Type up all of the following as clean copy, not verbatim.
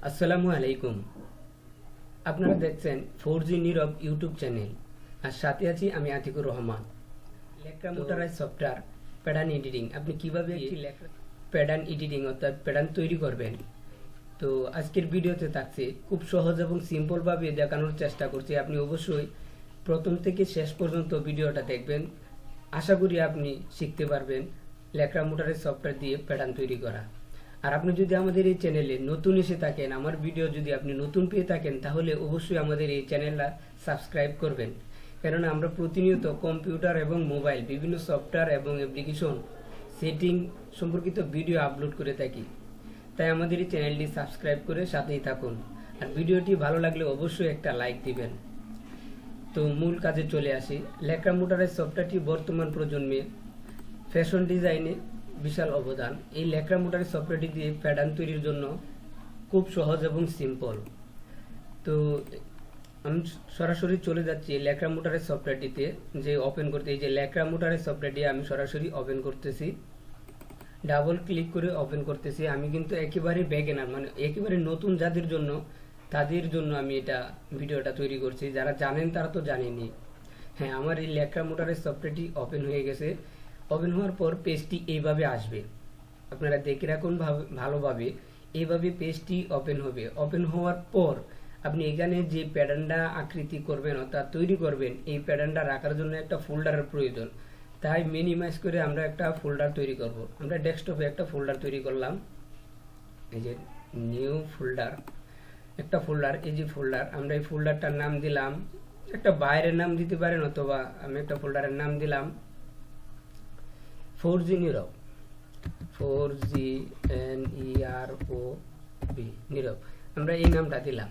আসসালামু আলাইকুম। আপনারা দেখছেন 4G নীরব ইউটিউব চ্যানেল, আর সাথে আছি আমি Atikur Rahman. লেকরা motorise software pattern editing, আপনি কিভাবে একটি প্যাটার্ন এডিটিং অর্থাৎ প্যাটার্ন তৈরি করবেন। তো আজকের ভিডিওতে থাকছে খুব সহজ এবং সিম্পল ভাবে দেখানোর চেষ্টা করছি। আপনি অবশ্যই প্রথম থেকে শেষ পর্যন্ত ভিডিওটা দেখবেন। আশা করি আপনি শিখতে পারবেন লেকরা মোটরাইজ সফটওয়্যার দিয়ে প্যাটার্ন তৈরি করা। আর আপনি যদি আমাদের এই চ্যানেলে নতুন এসে থাকেন, আমার ভিডিও যদি আপনি নতুন পেয়ে থাকেন, তাহলে অবশ্যই আমাদের এই চ্যানেলটা সাবস্ক্রাইব করবেন। কেননা আমরা প্রতিনিয়ত কম্পিউটার এবং মোবাইল বিভিন্ন সফটওয়্যার এবং অ্যাপ্লিকেশন সেটিং সম্পর্কিত ভিডিও আপলোড করে থাকি। তাই আমাদের এই চ্যানেলটি সাবস্ক্রাইব করে সাথেই থাকুন। আর ভিডিওটি ভালো লাগলে অবশ্যই একটা লাইক দিবেন। তো মূল কাজে চলে আসি। লেকরা মোটরাইজ সফটওয়্যারটি বর্তমান প্রজন্মে ফ্যাশন ডিজাইনে বিশাল অবদান। এই লেকরা মোটরাইজ সফটওয়্যারটি দিয়ে প্যাটার্ন তৈরির জন্য খুব সহজ এবং সিম্পল। তো আমি সরাসরি চলে যাচ্ছি লেকরা মোটরাইজ সফটওয়্যারটিতে, যে ওপেন করতে। এই যে লেকরা মোটরাইজ সফটওয়্যারটি আমি সরাসরি ওপেন করতেছি, ডাবল ক্লিক করে ওপেন করতেছি। আমি কিন্তু একেবারে বেগিনার, মানে একেবারে নতুন যাদের জন্য, তাদের জন্য আমি এটা ভিডিওটা তৈরি করছি। যারা জানেন তারা তো জানেনি। হ্যাঁ, আমার এই লেকরা মোটরাইজ সফটওয়্যারটি ওপেন হয়ে গেছে। ওপেন হওয়ার পর পেজটি এইভাবে আসবে। আপনারা দেখে রাখুন ভালোভাবে। এইভাবে পেজটি ওপেন হবে। ওপেন হওয়ার পর আপনি এখানে যে প্যাটার্নটা আকৃতি করবেন অর্থাৎ তৈরি করবেন, এই প্যাটার্নটা রাখার জন্য একটা ফোল্ডারের প্রয়োজন। তাই মিনিমাইজ করে আমরা একটা ফোল্ডার তৈরি করব। আমরা ডেস্কটপে একটা ফোল্ডার তৈরি করলাম। এই যে নিউ ফোল্ডার, একটা ফোল্ডার। এই যে ফোল্ডার, আমরা এই ফোল্ডারটার নাম দিলাম, একটা বাইরের নাম দিতে পারেন, অথবা আমি একটা ফোল্ডারের নাম দিলাম 4G নীরব, 4G NEROB নীরব। আমরা এই নামটা দিলাম।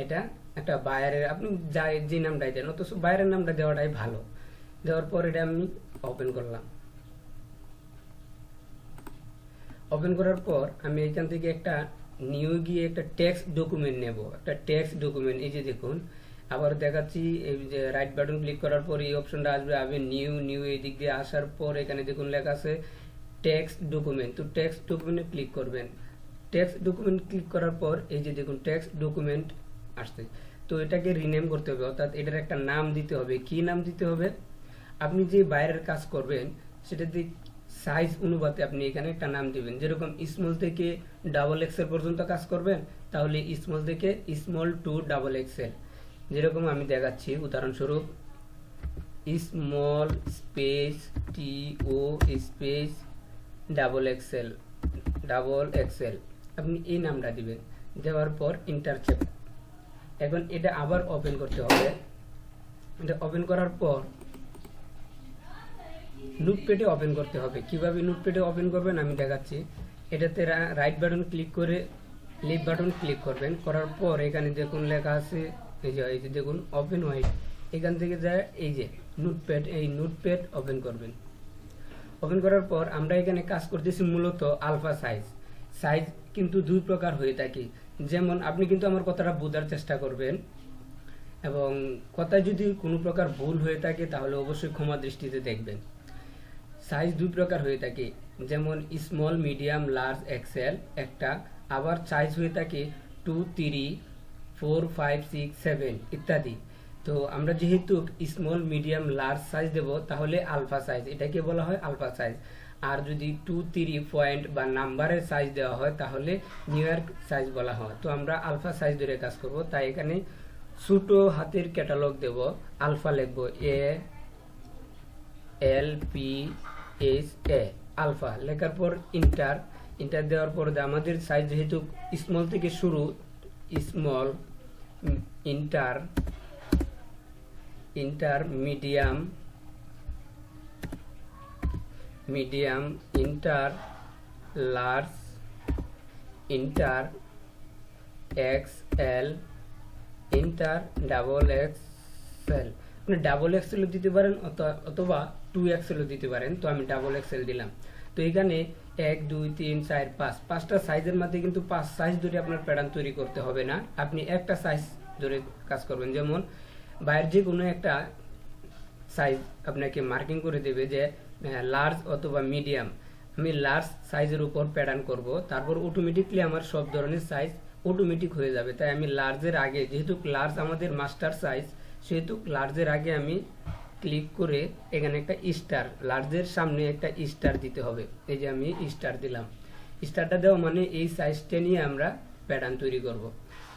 এটা একটা বাইরের, আপনি যে নামটাই দেন, অথচ বাইরের নামটা দেওয়াটাই ভালো। দেওয়ার পর এটা আমি ওপেন করলাম। ওপেন করার পর আমি এখান থেকে একটা নিউ গিয়ে একটা টেক্সট ডকুমেন্ট নেব, একটা টেক্সট ডকুমেন্ট। এই যে দেখুন, আবার দেখাচ্ছি। এই যে রাইট বাটন ক্লিক করার পর এই অপশনটা আসবে। আমি নিউ এই দিক দিয়ে আসার পর এখানে দেখুন লেখা আছে টেক্সট ডকুমেন্ট। তো টেক্সট ডকুমেন্টে ক্লিক করবেন। টেক্সট ডকুমেন্ট ক্লিক করার পর এই যে দেখুন টেক্সট ডকুমেন্ট আসছে। তো এটাকে রিনেম করতে হবে, অর্থাৎ এটার একটা নাম দিতে হবে। কি নাম দিতে হবে? আপনি যে বাইরের কাজ করবেন সেটাতে সাইজ অনুপাতে আপনি এখানে একটা নাম দিবেন। যেরকম স্মল থেকে ডাবল এক্সেল পর্যন্ত কাজ করবেন, তাহলে স্মল থেকে স্মল টু ডাবল এক্সেল। যেরকম আমি দেখাচ্ছি উদাহরণস্বরূপ, small space TO space double XL আপনি এই নামটা দিবেন। দেওয়ার পর ইন্টার চেপ। এখন এটা আবার ওপেন করতে হবে। এটা ওপেন করার পর নোটপ্যাডে ওপেন করতে হবে। কিভাবে নোটপ্যাডে ওপেন করবেন আমি দেখাচ্ছি। এটাতে রাইট বাটন ক্লিক করে লেফট বাটন ক্লিক করবেন। করার পর এখানে দেখুন লেখা আছে, এই যে দেখুন ওপেন হোয়াইট। এখান থেকে যায় এই যে নোটপ্যাড, এই নোটপ্যাড ওপেন করবেন। ওপেন করার পর আমরা এখানে কাজ করতেছি মূলত আলফা সাইজ। সাইজ কিন্তু দুই প্রকার হয়ে থাকে। যেমন আপনি কিন্তু আমার কথাটা বোঝার চেষ্টা করবেন, এবং কথায় যদি কোনো প্রকার ভুল হয়ে থাকে তাহলে অবশ্যই ক্ষমা দৃষ্টিতে দেখবেন। সাইজ দুই প্রকার হয়ে থাকে, যেমন স্মল, মিডিয়াম, লার্জ এক্সেল একটা। আবার সাইজ হয়ে থাকে 2, 3, 4, 5, 6, 7 ইত্যাদি। তো আমরা যেহেতু স্মল, মিডিয়াম, লার্জ সাইজ দেব, তাহলে আলফা সাইজ, এটাকে বলা হয় আলফা সাইজ। আর যদি 2, 3 পয়েন্ট বা নাম্বারের সাইজ দেওয়া হয় তাহলে নিউ ইয়র্ক সাইজ বলা হয়। তো আমরা আলফা সাইজ ধরে কাজ করব। তাই এখানে ছোট হাতের ক্যাটালগ দেব, আলফা লিখব, ALPHA আলফা। লেখার পর ইন্টার দেওয়ার পর আমাদের সাইজ যেহেতু স্মল থেকে শুরু, small, inter medium, inter large, inter XL, inter double XL. আপনি ডাবল এক্সেলও দিতে পারেন অথবা 2XL দিতে পারেন। তো আমি ডাবল এক্সেল দিলাম। তো এখানে 1, 2, 3, 4, 5 পাঁচটা সাইজের মধ্যে কিন্তু 5 সাইজ ধরে আপনার প্যাটার্ন তৈরি করতে হবে না। আপনি একটা সাইজ ধরে কাজ করবেন। যেমন বাইরের যে কোনো একটা সাইজ আপনাকে মার্কিং করে দেবে যে লার্জ অথবা মিডিয়াম। আমি লার্জ সাইজের উপর প্যাটার্ন করব, তারপর অটোমেটিকলি আমার সব ধরনের সাইজ অটোমেটিক হয়ে যাবে। তাই আমি লার্জের আগে, যেহেতু লার্জ আমাদের মাস্টার সাইজ, সেহেতু লার্জের আগে আমি ক্লিক করে এখানে একটা স্টার, লার্জের সামনে একটা স্টার দিতে হবে। এই যে আমি স্টার দিলাম। স্টারটা দেওয়া মানে এই সাইজটা নিয়ে আমরা প্যাটার্ন তৈরি করব।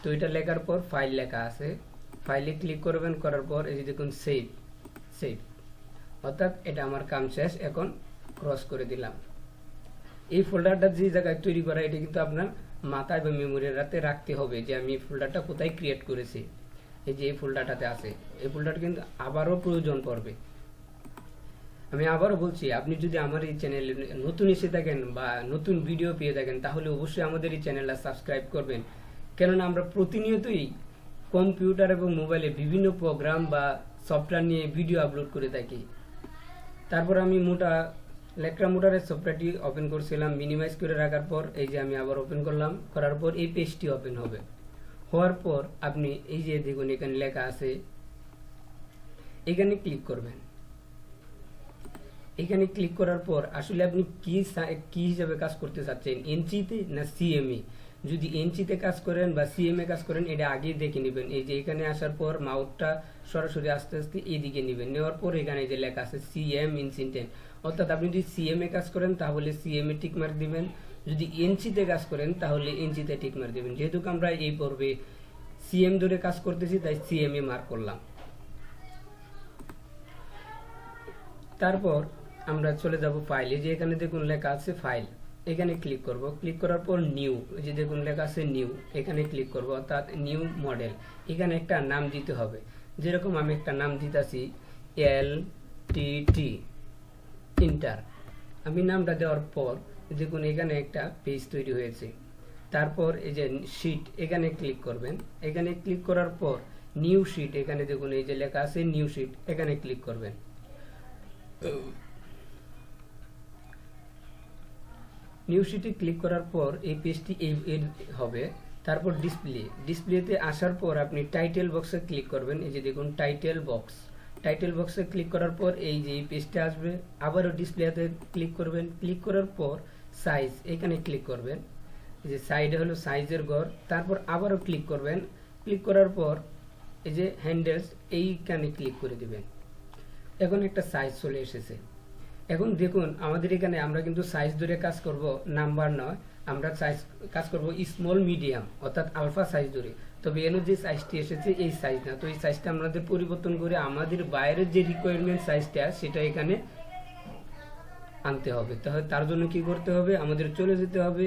তো এটা লেখার পর ফাইল লেখা আছে, ফাইলে ক্লিক করবেন, করার পর এই যে দেখুন সেভ, সেভ, অর্থাৎ এটা আমার কাম শেষ। এখন ক্রস করে দিলাম। এই ফোল্ডারটা যে জায়গায় তৈরি করা, এটা কিন্তু আপনার মাথায় বা মেমোরিতে রাখতে হবে যে আমি ফোল্ডারটা কোথায় ক্রিয়েট করেছি। এই যে এই ফোল্ডারটাতে আছে, এই ফোল্ডারটা কিন্তু আবারও প্রয়োজন পড়বে। আমি আবারও বলছি, আপনি যদি আমার এই চ্যানেলে নতুন এসে থাকেন বা নতুন ভিডিও পেয়ে থাকেন, তাহলে অবশ্যই আমাদের এই চ্যানেলটা সাবস্ক্রাইব করবেন। কেননা আমরা প্রতিনিয়তই কম্পিউটার এবং মোবাইলে বিভিন্ন প্রোগ্রাম বা সফটওয়্যার নিয়ে ভিডিও আপলোড করে থাকি। তারপর আমি লেকরা মোটরের সফটওয়্যারটি ওপেন করছিলাম, মিনিমাইজ করে রাখার পর এই যে আমি আবার ওপেন করলাম, করার পর এই পেজটি ওপেন হবে। হওয়ার পর আপনি এই যে দেখুন এখানে লেখা আছে, এখানে ক্লিক করবেন। এখানে ক্লিক করার পর আসলে আপনি কি হিসাবে কাজ করতে চাচ্ছেন, ইঞ্চিতে না সিএমএ। যদি ইঞ্চিতে কাজ করেন বা সিএমএ কাজ করেন, এটা আগেই দেখে নেবেন। এই যে এখানে আসার পর মাউসটা সরাসরি আস্তে আস্তে এইদিকে নেবেন, নেওয়ার পর এখানে যে লেখা আছে সিএম ইঞ্চিটেন, অর্থাৎ আপনি যদি সিএমএ কাজ করেন তাহলে সিএমএ টিক মার্ক দিবেন, যদি ইঞ্চিতে কাজ করেন তাহলে ইঞ্চিতে টিক মার্ক দিবেন। যেহেতু আমরা এই পর্বে সিএম ধরে কাজ করতেছি, তাই সিএমএ মার্ক করলাম। তারপর আমরা চলে যাব ফাইলে, যে এখানে দেখুন লেখা আছে ফাইল, এখানে ক্লিক করব। ক্লিক করার পর নিউ, যে দেখুন লেখা আছে নিউ, এখানে ক্লিক করব, অর্থাৎ নিউ মডেল। এখানে একটা নাম দিতে হবে, যেরকম আমি একটা নাম দিতেছি LTT ইন্টার। আমি নামটা দেওয়ার পর দেখুন এখানে একটা পেজ তৈরি হয়েছে। তারপর এই যে শিট, এখানে ক্লিক করবেন। এখানে ক্লিক করার পর নিউ শিট, এখানে দেখুন এই যে লেখা আছে নিউ শিট, এখানে ক্লিক করবেন। নিউ শিটে ক্লিক করার পর এই পেজটি এই হবে। তারপর ডিসপ্লেতে আসার পর আপনি টাইটেল বক্সে ক্লিক করবেন। এই যে দেখুন টাইটেল বক্সে ক্লিক করার পর এই যে এই পেজটা আসবে। আবারও ডিসপ্লেতে ক্লিক করবেন। ক্লিক করার পর সাইজ, এখানে ক্লিক করবেন। এই যে সাইডে হলো সাইজের ঘর। তারপর আবারও ক্লিক করবেন। ক্লিক করার পর এই যে হ্যান্ডেলস, এইখানে ক্লিক করে দিবেন। এখন একটা সাইজ চলে এসেছে। এখন দেখুন আমাদের এখানে আমরা কিন্তু সাইজ ধরে কাজ করব, নাম্বার নয়। আমরা সাইজ কাজ করব স্মল মিডিয়াম, অর্থাৎ আলফা সাইজ ধরে। তবে এর যে সাইজটি এসেছে এই সাইজ না, তো এই সাইজটা আমাদের পরিবর্তন করে আমাদের বাইরের যে রিকোয়ারমেন্ট সাইজটা সেটা এখানে আনতে হবে। তাহলে তার জন্য কি করতে হবে, আমাদের চলে যেতে হবে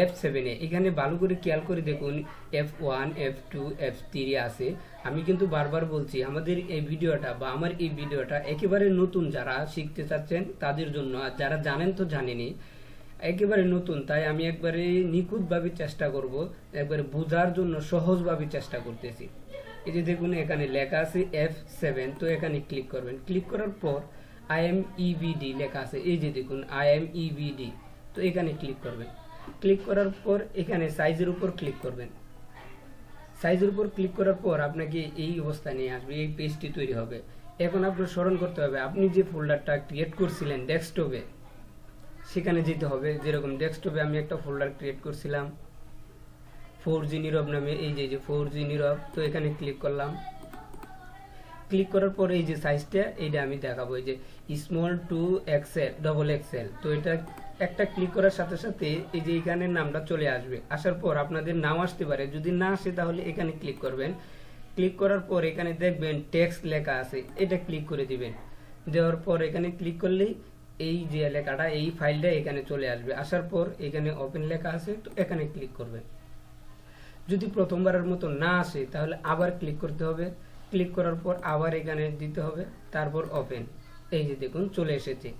F7 এ। এখানে ভালো করে খেয়াল করে দেখুন F1, F2, F3 আছে। আমি কিন্তু বারবার বলছি আমাদের এই ভিডিওটা বা আমার এই ভিডিওটা একেবারে নতুন, যারা শিখতে চাচ্ছেন তাদের জন্য, আর যারা জানেন তো জানেনই, একেবারে নতুন। তাই আমি একবারে নিখুঁতভাবে চেষ্টা করব, একবারে বোঝার জন্য সহজভাবে চেষ্টা করতেছি। এই যে দেখুন এখানে লেখা আছে F7, তো এখানে ক্লিক করবেন। ক্লিক করার পর IMEBD লেখা আছে, এই যে দেখুন IMEBD, তো এখানে ক্লিক করবেন। ক্লিক করার পর এখানে সাইজের উপর ক্লিক করবেন। সাইজের উপর ক্লিক করার পর আপনাকে এই অবস্থায় নিয়ে আসবে, এই পেজটি তৈরি হবে। এখন আপনার স্মরণ করতে হবে আপনি যে ফোল্ডারটা ক্রিয়েট করছিলেন ডেস্কটপে, সেখানে যেতে হবে। যেরকম ডেস্কটপে আমি একটা ফোল্ডার ক্রিয়েট করছিলাম 4G নীরব নামে, এই যে 4G নীরব, তো এখানে ক্লিক করলাম। ক্লিক করার পরে এই যে সাইজটা এইটা আমি দেখাবো, এই যে small to XL, double XL। তো এটা একটা ক্লিক করার সাথে সাথে এই যে এখানে নামটা চলে আসবে। আসার পর আপনাদের নাও আসতে পারে, যদি না আসে তাহলে এখানে ক্লিক করবেন। ক্লিক করার পর এখানে দেখবেন টেক্সট লেখা আছে, এটা ক্লিক করে দিবেন। দেওয়ার পর এখানে ক্লিক করলেই এই যে লেখাটা, এই ফাইলটা এখানে চলে আসবে। আসার পর এখানে ওপেন লেখা আছে, তো এখানে ক্লিক করবেন। যদি প্রথমবারের মতো না আসে তাহলে আবার ক্লিক করতে হবে। ক্লিক করার পর আবার এখানে দিতে হবে, তারপর ওপেন। এই যে দেখুন চলে এসেছে।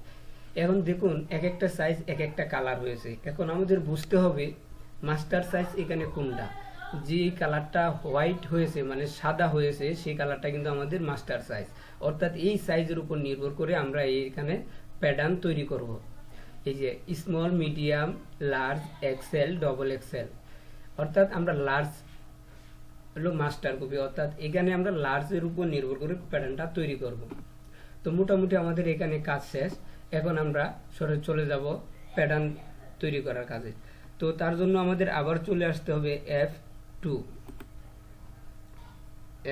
এখন দেখুন এক একটা সাইজ এক একটা কালার হয়েছে। এখন আমাদের বুঝতে হবে মাস্টার সাইজ এখানে কোনটা। যে কালারটা হোয়াইট হয়েছে মানে সাদা হয়েছে, সেই কালারটা কিন্তু আমাদের মাস্টার সাইজ। অর্থাৎ এই সাইজের উপর নির্ভর করে আমরা এখানে প্যাটার্ন তৈরি করব। এই যে small, medium, large, XL, double XL, অর্থাৎ আমরা লার্জ হলো মাস্টার কপি, অর্থাৎ এখানে আমরা লার্জের উপর নির্ভর করে প্যাটার্নটা তৈরি করব। তো মোটামুটি আমাদের এখানে কাজ শেষ। এখন আমরা চলে যাব প্যাটার্ন তৈরি করার কাজে। তো তার জন্য আমাদের আবার চলে আসতে হবে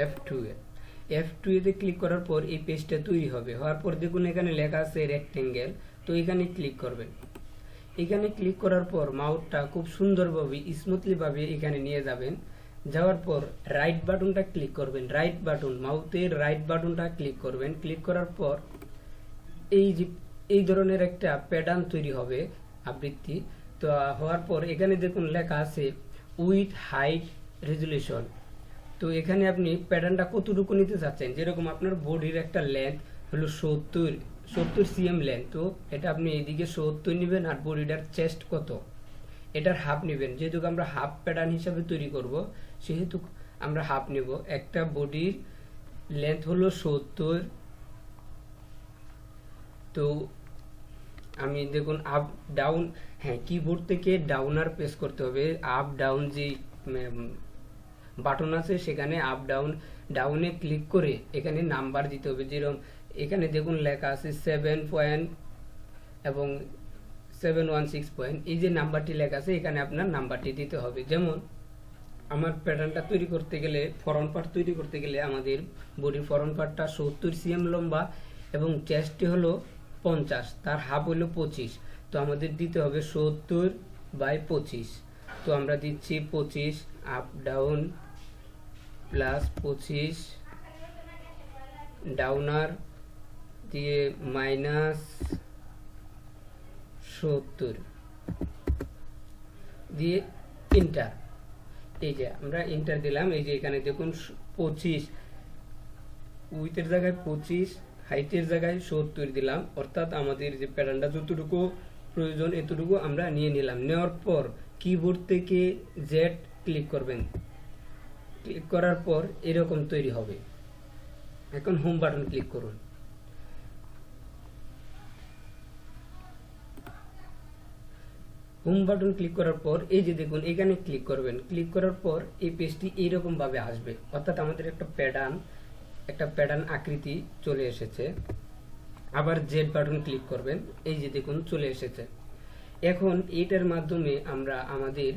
F2 এতে ক্লিক করার পর এই পেজটা তৈরি হবে। হওয়ার পর দেখুন এখানে লেখা আছে রেক্টেঙ্গেল, তো এখানে ক্লিক করবেন। এখানে ক্লিক করার পর মাউসটা খুব সুন্দরভাবে স্মুথলি ভাবে এখানে নিয়ে যাবেন। যাওয়ার পর রাইট বাটনটা ক্লিক করবেন, মাউসের রাইট বাটনটা ক্লিক করবেন। ক্লিক করার পর এই ধরনের একটা প্যাটার্ন তৈরি হবে আবৃত্তি। তো হওয়ার পর এখানে দেখুন লেখা আছে উইথ হাইট রেজুলেশন। তো এখানে আপনি প্যাটার্নটা কতটুকু নিতে চাচ্ছেন, যেরকম আপনার বডির একটা লেন্থ হলো 70 cm লেন্থ, তো এটা আপনি এইদিকে 70 নেবেন। আর বডিটার চেস্ট কত, এটার হাফ নেবেন। যেহেতু আমরা হাফ প্যাটার্ন হিসাবে তৈরি করব, সেহেতু আমরা হাফ নেব। একটা বডির লেন্থ হলো 70। তো আমি দেখুন আপ ডাউন, হ্যাঁ কিবোর্ড থেকে ডাউনার প্রেস করতে হবে। আপ ডাউন যে বাটন আছে সেখানে আপ ডাউনে ক্লিক করে এখানে নাম্বার দিতে হবে। যেরকম এখানে দেখুন লেখা আছে 7 পয়েন্ট এবং 716 পয়েন্ট, এই যে নাম্বারটি লেখা আছে এখানে আপনার নাম্বারটি দিতে হবে। যেমন আমার প্যাটার্নটা তৈরি করতে গেলে, ফরন্ট পার্ট তৈরি করতে গেলে আমাদের বডির ফরন্ট পার্টটা 70 cm লম্বা এবং চেস্টটি হলো 50, তার হাফ হলো 25। তো আমাদের দিতে হবে 70/25। তো আমরা দিচ্ছি 25, আপ ডাউন প্লাস 25, ডাউনার দিয়ে -70 দিয়ে ইন্টার। এই যে আমরা ইন্টার দিলাম। এই যে এখানে দেখুন 25 উইথের জায়গায় 25, হাইটের জায়গায় 70 দিলাম। অর্থাৎ আমাদের যে প্যাটার্নটা যতটুকু প্রয়োজন এতটুকু আমরা নিয়ে নিলাম। নেওয়ার পর কিবোর্ড থেকে জেড ক্লিক করবেন। ক্লিক করার পর এরকম তৈরি হবে। এখন হোম বাটন ক্লিক করুন। হোম বাটন ক্লিক করার পর এই যে দেখুন এখানে ক্লিক করবেন। ক্লিক করার পর এই পেজটি এইরকম ভাবে আসবে। অর্থাৎ আমাদের একটা প্যাটার্ন আকৃতি চলে এসেছে। আবার জেড বাটন ক্লিক করবেন। এই যে দেখুন চলে এসেছে। এখন এটার মাধ্যমে আমরা আমাদের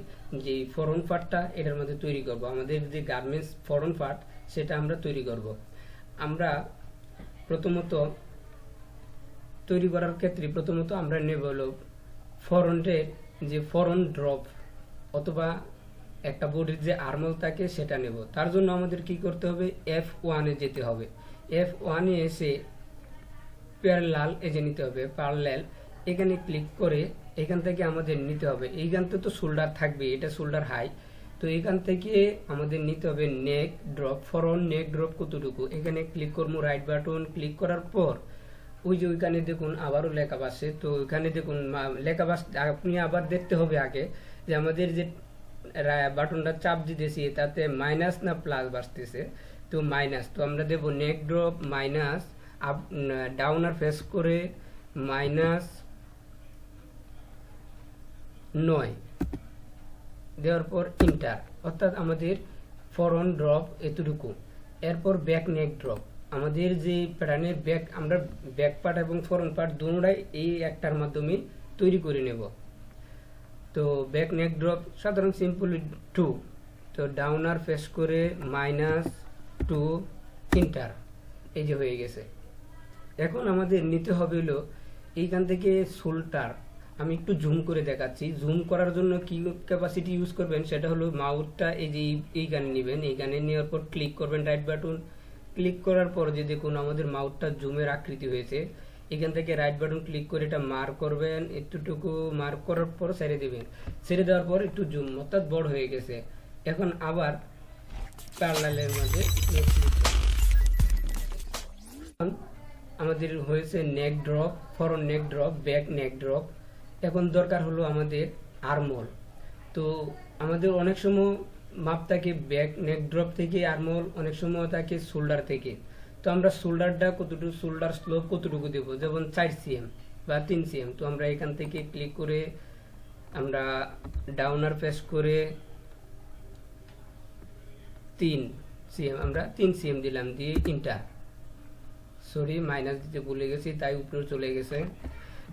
যে ফরন্ট পার্টটা এটার মধ্যে তৈরি করব। আমাদের যে গার্মেন্টস ফরন্ট পার্ট সেটা আমরা তৈরি করব। আমরা প্রথমত তৈরি করার ক্ষেত্রে আমরা নেব হলো ফরন্টের যে ফরন্ট ড্রপ অথবা একটা বডির যে আর্মল থাকে সেটা নেব। তার জন্য আমাদের কি করতে হবে, F1 এ যেতে হবে। F1 এ এসে প্যারালাল এজে নিতে হবে, প্যারালাল এখানে ক্লিক করে এখান থেকে আমাদের নিতে হবে। এইখান থেকে তো শোল্ডার থাকবে, এটা শোল্ডার হাই। তো এখান থেকে আমাদের নিতে হবে নেক ড্রপ, ফরন্ট নেক ড্রপ কতটুকু, এখানে ক্লিক করবো। রাইট বাটন ক্লিক করার পর ওই যে ওইখানে দেখুন আবারও লেখা আসছে। তো ওইখানে দেখুন লেখা আপনি আবার দেখতে হবে আগে যে আমাদের যে বাটনটা চাপ দিতেছি তাতে মাইনাস না প্লাস বাড়তেছে। তো মাইনাস, তো আমরা দেব নেক ড্রপ মাইনাস, আপ ডাউনার ফেস করে -9 দেওয়ার পর ইন্টার। অর্থাৎ আমাদের ফরন্ট ড্রপ এতটুকু। এরপর ব্যাক নেক ড্রপ, আমাদের যে প্যাটার্নের ব্যাক, আমরা ব্যাক পার্ট এবং ফরন্ট পার্ট দুটোটাই এই একটার মাধ্যমে তৈরি করে নেব। তো ব্যাক নেক ড্রপ সাধারণ সিম্পল 2, তো ডাউনার ফেস করে -2 ইন্টার। এই যে হয়ে গেছে। এখন আমাদের নিতে হবে হলো এইখান থেকে শোল্ডার। আমি একটু জুম করে দেখাচ্ছি। জুম করার জন্য কি ক্যাপাসিটি ইউজ করবেন সেটা হলো মাউসটা এই যে এইখানে নেবেন। এইখানে নেওয়ার পর ক্লিক করবেন রাইট বাটন। ক্লিক করার পর যে দেখুন আমাদের মাউসটা জুমের আকৃতি হয়েছে। এখান থেকে রাইট বাটন ক্লিক করে এটা মার্ক করবেন। একটুটুকু মার্ক করার পর ছেড়ে দেবেন। ছেড়ে দেওয়ার পর একটু জুম, অর্থাৎ বড় হয়ে গেছে। এখন আবার প্যারালালের মধ্যে আমাদের হয়েছে neck drop, front neck drop, back neck drop. এখন দরকার হলো আমাদের আর্মহোল। তো আমাদের অনেক সময় মাপ থাকে ব্যাক নেক ড্রপ থেকে, আর্মহোল অনেক সময় থাকে শোল্ডার থেকে। তো আমরা শোল্ডারটা কতটুকু, শোল্ডার স্লোপ কতটুকু দেবো, যেমন 4 cm বা 3 cm। তো আমরা এখান থেকে ক্লিক করে আমরা ডাউনার প্রেস করে 3 cm, আমরা 3 cm দিলাম, দিয়ে ইন্টার। সরি মাইনাস দিতে ভুলে গেছি তাই উপরে চলে গেছে।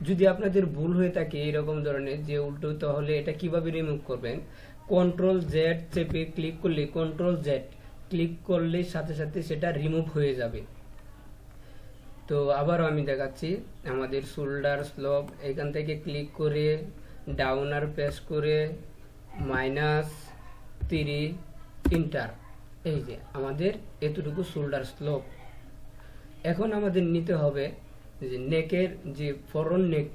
যদি আপনাদের ভুল হয়ে থাকে এরকম ধরনের যে উল্টো, তাহলে এটা কিভাবে রিমুভ করবেন, কন্ট্রোল জেড চেপে ক্লিক করলে, কন্ট্রোল জেড ক্লিক করলে সাথে সাথে সেটা রিমুভ হয়ে যাবে। তো আবারও আমি দেখাচ্ছি, আমাদের শোল্ডার স্লোপ এখান থেকে ক্লিক করে ডাউনার প্রেস করে -3 ইন্টার, এই যে আমাদের এতটুকু শোল্ডার স্লোপ। এখন আমাদের নিতে হবে যে নেকের যে ফরন্ট নেক,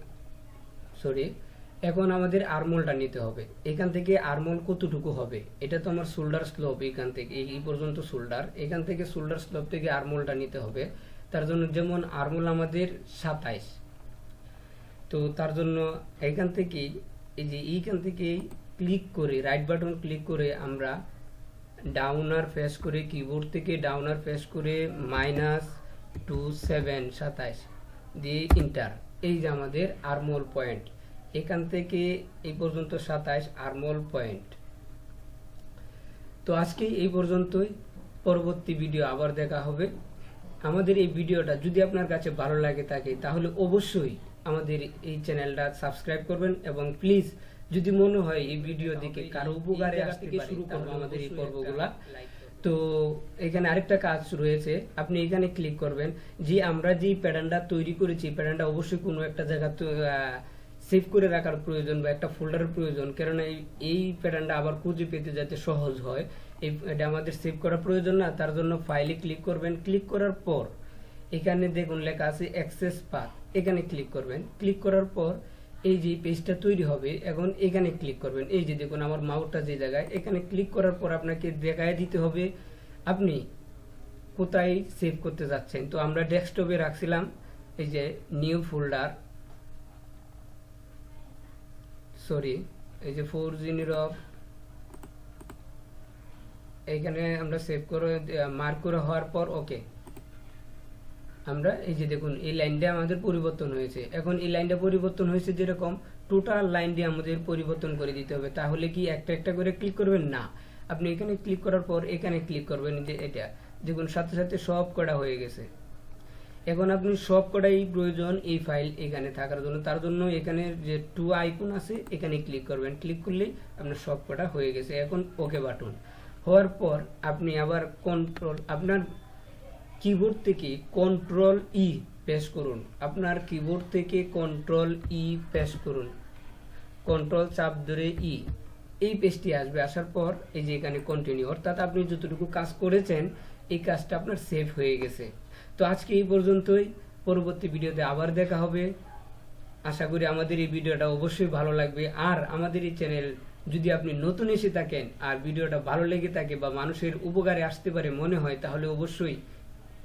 এখন আমাদের আর্মোলটা নিতে হবে। এখান থেকে আর্মোল কতটুকু হবে, এটা তো আমার শোল্ডার স্লোপ, এখান থেকে এই পর্যন্ত শোল্ডার, এখান থেকে শোল্ডার স্লোপ থেকে আর্মোলটা নিতে হবে। তার জন্য যেমন আর্মোল আমাদের 27, তো তার জন্য এখান থেকে এইখান থেকে ক্লিক করে রাইট বাটন ক্লিক করে আমরা ডাউনার প্রেস করে, কিবোর্ড থেকে ডাউনার প্রেস করে -27 দিয়ে ইন্টার, এই যে আমাদের আর্মোল পয়েন্ট, এখান থেকে এই পর্যন্ত 27 আর্মোল পয়েন্ট। তো আজকে এই পর্যন্তই, পরবর্তী ভিডিও আবার দেখা হবে। আমাদের এই ভিডিওটা যদি আপনার কাছে ভালো লাগে থাকে তাহলে অবশ্যই আমাদের এই চ্যানেলটা সাবস্ক্রাইব করবেন, এবং প্লিজ যদি মনে হয় এই ভিডিও দেখে কারো উপকারে আসতে পারে শুরু করবো আমাদের এই পর্বগুলা। তো এখানে আরেকটা কাজ রয়েছে, আপনি এখানে ক্লিক করবেন যে আমরা যে প্যাটার্নটা তৈরি করেছি, প্যাটার্নটা অবশ্যই কোনো একটা জায়গা সেভ করে রাখার প্রয়োজন বা একটা ফোল্ডারের প্রয়োজন, কেননা এই প্যাটার্নটা আবার খুঁজে পেতে যাতে সহজ হয়, এটা আমাদের সেভ করার প্রয়োজন না। তার জন্য ফাইলে ক্লিক করবেন, ক্লিক করার পর এখানে দেখুন লেখা আছে অ্যাক্সেস পাথ, এখানে ক্লিক করবেন। ক্লিক করার পর এই যে পেজটা তৈরি হবে, এখন এখানে ক্লিক করবেন। এই যে দেখুন আমার মাউসটা যে জায়গায়, এখানে ক্লিক করার পর আপনাকে দেখায় দিতে হবে আপনি কোথায় সেভ করতে যাচ্ছেন। তো আমরা ডেস্কটপে রাখছিলাম, এই যে নিউ ফোল্ডার, এই যে 4G নীরব, এইখানে আমরা সেভ করে মার্ক করে হওয়ার পর ওকে, আমরা এই যে দেখুন এই লাইনটা আমাদের পরিবর্তন হয়েছে। এখন এই লাইনটা পরিবর্তন হয়েছে যেরকম, টোটাল লাইনটি আমাদের পরিবর্তন করে দিতে হবে। তাহলে কি একটা একটা করে ক্লিক করবেন না, আপনি এখানে ক্লিক করার পর এখানে ক্লিক করবেন, যে এটা দেখুন সাথে সাথে সব কটা হয়ে গেছে। এখন আপনি সব কটাই প্রয়োজন এই ফাইল এখানে থাকার জন্য, তার জন্য এখানে যে 2 আইকন আছে এখানে ক্লিক করবেন, ক্লিক করলেই আপনার সব কটা হয়ে গেছে। এখন ওকে বাটন হওয়ার পর আপনি আবার আপনার কিবোর্ড থেকে কন্ট্রোল ই প্রেস করুন, আপনার কিবোর্ড থেকে কন্ট্রোল ই প্রেস করুন, কন্ট্রোল চাপ ধরে ই, এই পেজটি আসবে। আসার পর এই যে এখানে কন্টিনিউ, অর্থাৎ আপনি যতটুকু কাজ করেছেন এই কাজটা আপনার সেভ হয়ে গেছে। তো আজকে এই পর্যন্তই, পরবর্তী ভিডিওতে আবার দেখা হবে। আশা করি আমাদের এই ভিডিওটা অবশ্যই ভালো লাগবে। আর আমাদের এই চ্যানেল যদি আপনি নতুন এসে থাকেন আর ভিডিওটা ভালো লেগে থাকে বা মানুষের উপকারে আসতে পারে মনে হয়, তাহলে অবশ্যই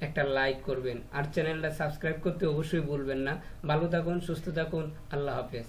একটা লাইক করবেন, আর চ্যানেলটা সাবস্ক্রাইব করতে অবশ্যই ভুলবেন না। ভালো থাকুন, সুস্থ থাকুন, আল্লাহ হাফেজ।